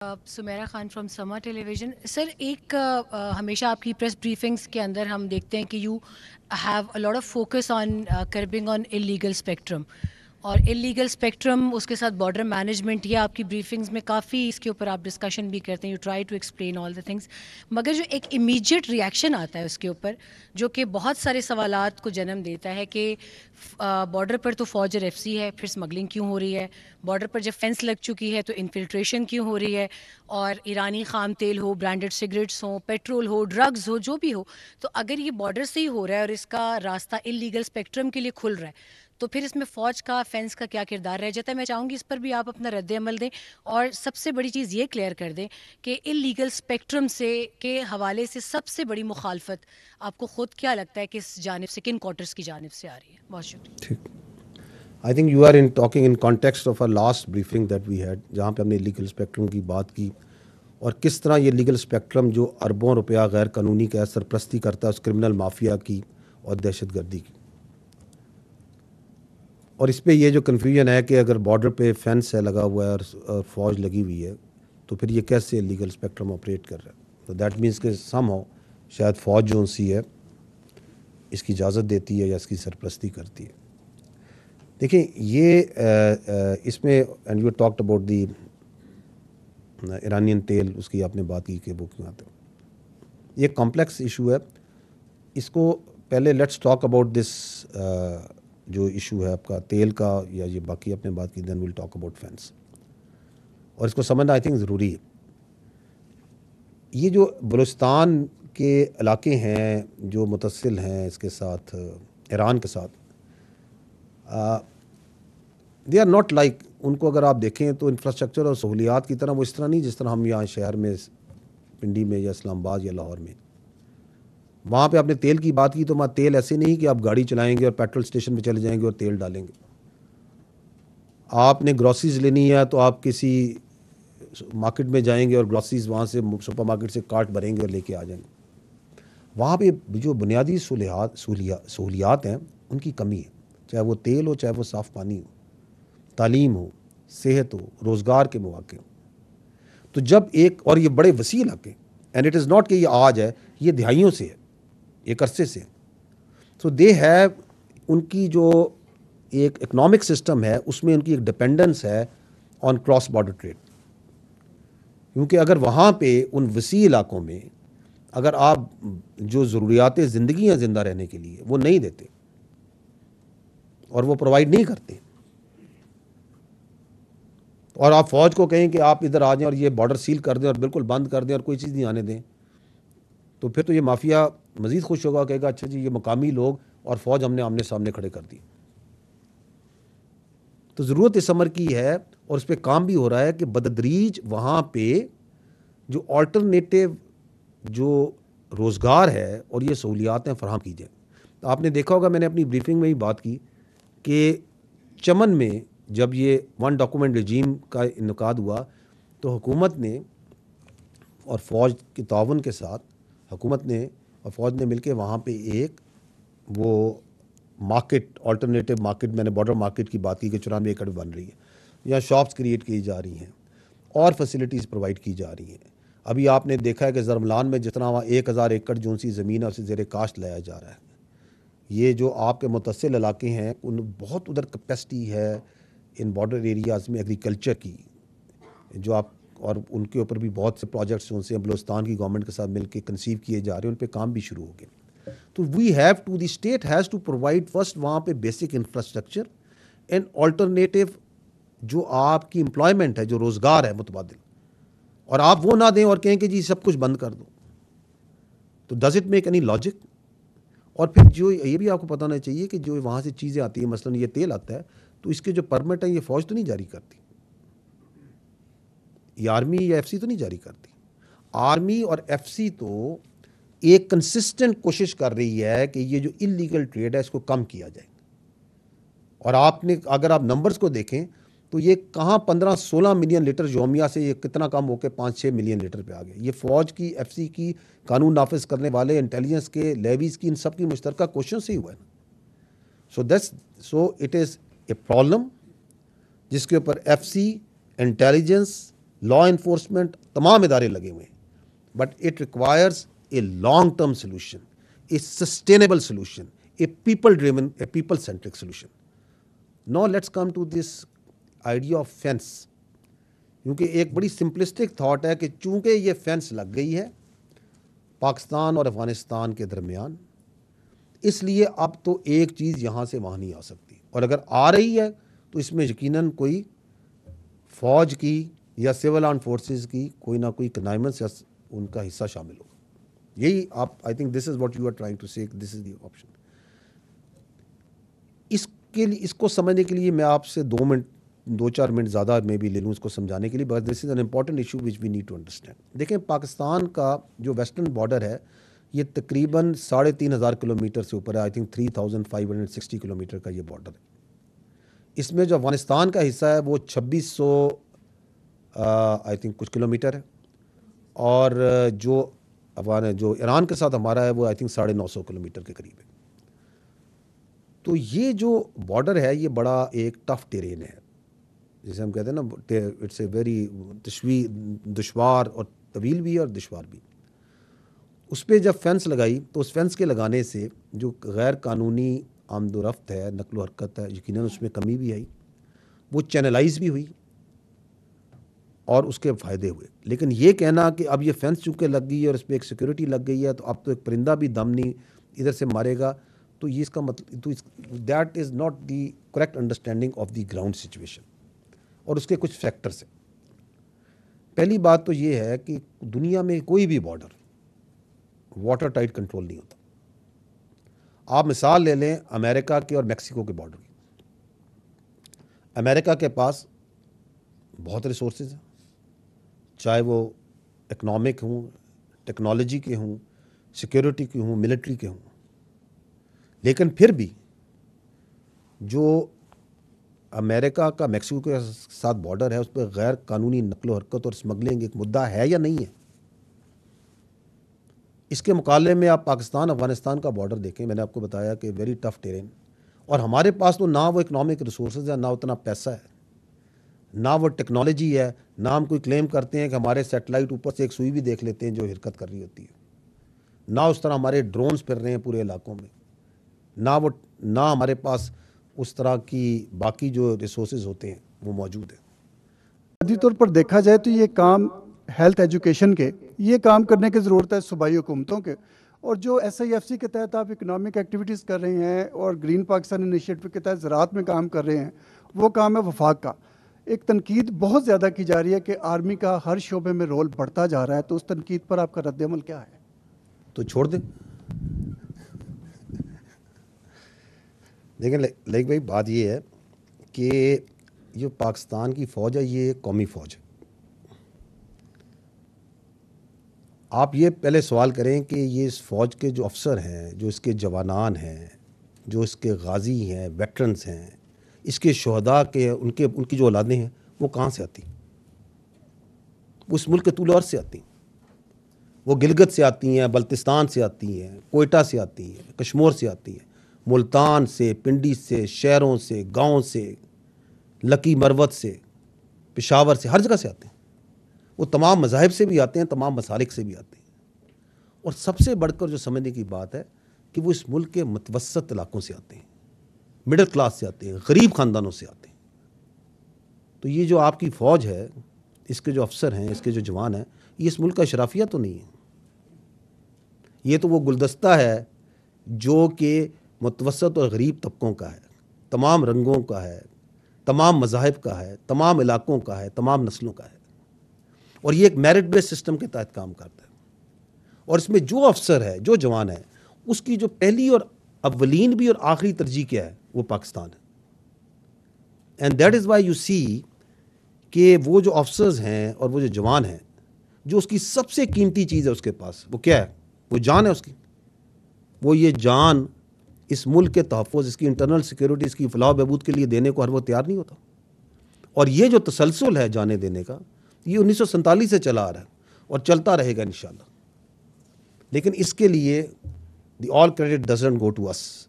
Sumera Khan from समा television. Sir, एक हमेशा आपकी प्रेस ब्रीफिंग्स के अंदर हम देखते हैं कि you have a lot of focus on curbing on illegal spectrum, और इलीगल स्पेक्ट्रम उसके साथ बॉर्डर मैनेजमेंट, ये आपकी ब्रीफिंग्स में काफ़ी इसके ऊपर आप डिस्कशन भी करते हैं, you try to explain all the things. मगर जो एक इमीडिएट रिएक्शन आता है उसके ऊपर, जो कि बहुत सारे सवालात को जन्म देता है कि बॉर्डर पर तो फ़ौज और एफसी है, फिर स्मगलिंग क्यों हो रही है? बॉर्डर पर जब फेंस लग चुकी है तो इन्फिल्ट्रेशन क्यों हो रही है? और ईरानी खाम तेल हो, ब्रांडेड सिगरेट्स हो, पेट्रोल हो, ड्रग्स हो, जो भी हो, तो अगर ये बॉर्डर से ही हो रहा है और इसका रास्ता इलीगल स्पेक्ट्रम के लिए खुल रहा है, तो फिर इसमें फ़ौज का, फेंस का क्या किरदार रह जाता है? मैं चाहूँगी इस पर भी आप अपना रद्द अमल दें, और सबसे बड़ी चीज़ ये क्लियर कर दें कि इलीगल स्पेक्ट्रम से के हवाले से सबसे बड़ी मुखालफत आपको ख़ुद क्या लगता है किस जानिब से, किन क्वार्टर्स की जानिब से आ रही है? बहुत शुक्रिया। ठीक, I think you are in talking in context of a last briefing that we had, जहाँ पे हमने लीगल स्पेक्ट्रम की बात की और किस तरह ये लीगल स्पेक्ट्रम जो अरबों रुपया गैर कानूनी का सरपरस्ती करता है उस क्रिमिनल माफिया की और दहशतगर्दी की। और इस पे ये जो कन्फ्यूजन है कि अगर बॉर्डर पे फेंस है लगा हुआ है और फौज लगी हुई है, तो फिर ये कैसे लीगल स्पेक्ट्रम ऑपरेट कर रहा है? तो दैट मीन्स कि समहाउ शायद फ़ौज जो सी है इसकी इजाज़त देती है या इसकी सरपरस्ती करती है। देखिए ये इसमें, and you talked about the Iranian तेल, उसकी आपने बात की कि वो क्यों आते हैं, ये कॉम्प्लेक्स इशू है। इसको पहले लेट्स टॉक अबाउट दिस जो इशू है आपका तेल का, या ये बाकी आपने बात की, then will talk about fence. और इसको समझना आई थिंक ज़रूरी है। ये जो बलूचिस्तान के इलाके हैं जो मुतसिल हैं इसके साथ, ईरान के साथ, दे आर नॉट लाइक, उनको अगर आप देखें तो इंफ्रास्ट्रक्चर और सहूलियात की तरह वो इस तरह नहीं जिस तरह हम यहाँ शहर में, पिंडी में या इस्लामाबाद या लाहौर में। वहाँ पे आपने तेल की बात की, तो वहाँ तेल ऐसे नहीं कि आप गाड़ी चलाएंगे और पेट्रोल स्टेशन पे चले जाएंगे और तेल डालेंगे। आपने ग्रॉसरीज लेनी है तो आप किसी मार्केट में जाएंगे और ग्रॉसरीज वहाँ से सुपर मार्केट से कार्ट भरेंगे और लेके आ जाएंगे। वहाँ पे जो बुनियादी सहूलियात हैं उनकी कमी है, चाहे वो तेल हो, चाहे वो साफ़ पानी हो, तालीम हो, सेहत हो, रोज़गार के मौके हो। तो जब एक, और ये बड़े वसी इलाके, एंड इट इज़ नॉट कि ये आज है, ये दिहाइयों से है, एक अरसे से। सो दे हैव, उनकी जो एक इकनॉमिक सिस्टम है उसमें उनकी एक डिपेंडेंस है ऑन क्रॉस बॉर्डर ट्रेड। क्योंकि अगर वहाँ पे उन वसी इलाकों में अगर आप जो ज़रूरियात ज़िंदगी हैं ज़िंदा रहने के लिए वो नहीं देते और वो प्रोवाइड नहीं करते, और आप फ़ौज को कहें कि आप इधर आ जाएं और ये बॉर्डर सील कर दें और बिल्कुल बंद कर दें और कोई चीज़ नहीं आने दें, तो फिर तो ये माफिया मज़ीद खुश होगा, कहेगा अच्छा जी ये मुकामी लोग और फ़ौज हमने आमने सामने खड़े कर दी। तो ज़रूरत इस अमर की है और उस पर काम भी हो रहा है कि बददरीज वहाँ पे जो ऑल्टरनेटिव जो रोज़गार है और ये सहूलियातें फराहम की जाए। तो आपने देखा होगा, मैंने अपनी ब्रीफिंग में ही बात की कि चमन में जब ये वन डॉक्यूमेंट रजीम का इनकाद हुआ तो हुकूमत ने और फ़ौज के ताउन के साथ हुकूमत ने और फ़ौज ने मिलकर वहाँ पे एक वो मार्केट, ऑल्टरनेटिव मार्केट, मैंने बॉर्डर मार्केट की बात की कि 94 एकड़ बन रही है, यहाँ शॉप्स क्रिएट की जा रही हैं और फैसिलिटीज़ प्रोवाइड की जा रही हैं। अभी आपने देखा है कि ज़रमलान में जितना वहाँ 1000 एकड़ जो सी ज़मीन है उसे ज़ेर काश्त लाया जा रहा है। ये जो आपके मुतसिल इलाके हैं उन बहुत उधर कैपेसिटी है इन बॉर्डर एरियाज़ में एग्रीकल्चर की, जो आप, और उनके ऊपर भी बहुत से प्रोजेक्ट्स उनसे बलूचिस्तान की गवर्नमेंट के साथ मिलकर कंसीव किए जा रहे हैं, उन पर काम भी शुरू हो गए। तो we have to, the state has to provide first वहाँ पे बेसिक इंफ्रास्ट्रक्चर एंड ऑल्टरनेटिव जो आपकी एम्प्लॉयमेंट है, जो रोज़गार है मुतबादिल, और आप वो ना दें और कहें कि जी सब कुछ बंद कर दो, तो does it make any logic? और फिर जो ये भी आपको पता होना चाहिए कि जो वहाँ से चीज़ें आती हैं, मसलन ये तेल आता है, तो इसके जो परमिट है ये फ़ौज तो नहीं जारी करती, ये आर्मी या एफसी तो नहीं जारी करती। आर्मी और एफसी तो एक कंसिस्टेंट कोशिश कर रही है कि ये जो इलीगल ट्रेड है इसको कम किया जाए। और आपने अगर आप नंबर्स को देखें तो ये कहाँ 15-16 मिलियन लीटर योमिया से ये कितना कम होकर 5-6 मिलियन लीटर पे आ गया। ये फ़ौज की, एफसी की, कानून नाफिज करने वाले, इंटेलिजेंस के, लेवीज़ की, इन सब की मुश्तरका कोशिशों से ही हुआ है। So it is a problem जिसके ऊपर एफसी, इंटेलिजेंस, लॉ इन्फोर्समेंट, तमाम इदारे लगे हुए हैं, but it requires a long term solution, a sustainable solution, a people driven, a people centric solution. Now let's come to this idea of fence, क्योंकि एक बड़ी सिंपलिस्टिक थॉट है कि चूंकि ये फेंस लग गई है पाकिस्तान और अफगानिस्तान के दरमियान, इसलिए अब तो एक चीज़ यहाँ से वहाँ नहीं आ सकती, और अगर आ रही है तो इसमें यकीनन कोई फ़ौज की या सिविल आर्म फोर्सेस की कोई ना कोई कनाइमेंस या उनका हिस्सा शामिल होगा. यही आप, I think this is what you are trying to say, this is the option. इसके लिए, इसको समझने के लिए मैं आपसे 2-4 मिनट ज़्यादा मैं भी ले लूँ इसको समझाने के लिए, but this is an important issue which we need to understand. देखें, पाकिस्तान का जो वेस्टर्न बॉर्डर है ये तकरीबन 3,500 किलोमीटर से ऊपर है. आई थिंक 3,560 किलोमीटर का ये बॉर्डर है. इसमें जो अफगानिस्तान का हिस्सा है वो 2600 आई थिंक कुछ किलोमीटर है, और जो ईरान के साथ हमारा है वो आई थिंक 950 किलोमीटर के करीब है. तो ये जो बॉर्डर है ये बड़ा एक टफ टेरेन है, जैसे हम कहते हैं ना, इट्स ए वेरी दुश्वार और तवील भी है और दुश्वार भी. उस पर जब फेंस लगाई तो उस फेंस के लगाने से जो गैर कानूनी आमदोरफ्त है, नकलो हरकत है, यकीनन उसमें कमी भी आई, वो चैनलाइज भी हुई और उसके फ़ायदे हुए. लेकिन ये कहना कि अब ये फेंस चूँकि लग गई है और इस पर एक सिक्योरिटी लग गई है तो अब तो एक परिंदा भी दम नहीं इधर से मारेगा, तो ये इसका मतलब, तो that is not the correct understanding of the ground situation. और उसके कुछ फैक्टर्स हैं. पहली बात तो ये है कि दुनिया में कोई भी बॉर्डर वाटर टाइट कंट्रोल नहीं होता. आप मिसाल ले लें अमेरिका के और मैक्सिको के बॉर्डर की. अमेरिका के पास बहुत रिसोर्सेज हैं, चाहे वो इकनॉमिक हों, टेक्नोलॉजी के हों, सिक्योरिटी के हों, मिलिट्री के हों, लेकिन फिर भी जो अमेरिका का मैक्सिको के साथ बॉर्डर है उस पर गैर कानूनी नकलो हरकत और स्मगलिंग एक मुद्दा है या नहीं है. इसके मुकाबले में आप पाकिस्तान अफगानिस्तान का बॉर्डर देखें, मैंने आपको बताया कि वेरी टफ टेरेन, और हमारे पास तो ना वो इकनॉमिक रिसोर्सेज है, ना उतना पैसा है, ना वो टेक्नोलॉजी है, ना हम कोई क्लेम करते हैं कि हमारे सैटेलाइट ऊपर से एक सुई भी देख लेते हैं जो हरकत कर रही होती है, ना उस तरह हमारे ड्रोन्स फिर रहे हैं पूरे इलाकों में, ना हमारे पास उस तरह की बाकी जो रिसोर्सेज होते हैं वो मौजूद है. बुनियादी तौर पर देखा जाए तो ये काम हेल्थ एजुकेशन के, ये काम करने की ज़रूरत है सूबाई हुकूमतों के. और जो SIFC के तहत आप इकनॉमिक एक्टिविटीज़ कर रहे हैं और ग्रीन पाकिस्तान इनिशिएटिव के तहत ज़राअत में काम कर रहे हैं, वो काम है वफाक का. एक तनकीद बहुत ज़्यादा की जा रही है कि आर्मी का हर शोबे में रोल बढ़ता जा रहा है, तो उस तनकीद पर आपका रद्द-ए-अमल क्या है? तो छोड़ दें. देखें लाइक भाई, बात ये है कि जो पाकिस्तान की फ़ौज है ये कौमी फ़ौज है. आप ये पहले सवाल करें कि ये इस फ़ौज के जो अफसर हैं, जो इसके जवानान हैं, जो इसके गाजी हैं, वेटरन्स हैं, इसके शहदा के उनकी जो औलादें हैं वो कहाँ से आती? वो इस मुल्क के तूल अर्ज़ से आती. वो गिलगित से आती हैं, बल्तिस्तान से आती हैं, कोयटा से आती हैं, कश्मीर से आती हैं, मुल्तान से, पिंडी से, शहरों से, गाँव से, लकी मरवत से, पेशावर से, हर जगह से आते हैं. वो तमाम मज़ाहिब से भी आते हैं, तमाम मसालिक से भी आते हैं. और सबसे बढ़कर जो समझने की बात है कि वो इस मुल्क के मुतवस्सत इलाकों से आते हैं, मिडिल क्लास से आते हैं, गरीब ख़ानदानों से आते हैं. तो ये जो आपकी फ़ौज है, इसके जो अफसर हैं, इसके जो जवान हैं, ये इस मुल्क का शराफिया तो नहीं है. ये तो वो गुलदस्ता है जो कि मुतवस्सत और गरीब तबकों का है, तमाम रंगों का है, तमाम मज़ाहिब का है, तमाम इलाकों का है, तमाम नस्लों का है. और ये एक मेरिट बेस्ड सिस्टम के तहत काम करता है. और इसमें जो अफसर है, जो जवान है, उसकी जो पहली और अव्वलीन भी और आखिरी तरजीह क्या है, वो पाकिस्तान है. And that is why you see कि वो जो अफसर्स हैं और वो जो जवान हैं, जो उसकी सबसे कीमती चीज़ है उसके पास, वो क्या है? वो जान है उसकी. वो ये जान इस मुल्क के तहफ़्फ़ुज़, इसकी इंटरनल सिक्योरिटी, इसकी फलाह बहबूद के लिए देने को हर वो तैयार नहीं होता. और ये जो तसलसल है जाने देने का, ये 1947 से चला आ रहा है और चलता रहेगा इंशाअल्लाह. लेकिन इसके लिए the all credit doesn't go to us.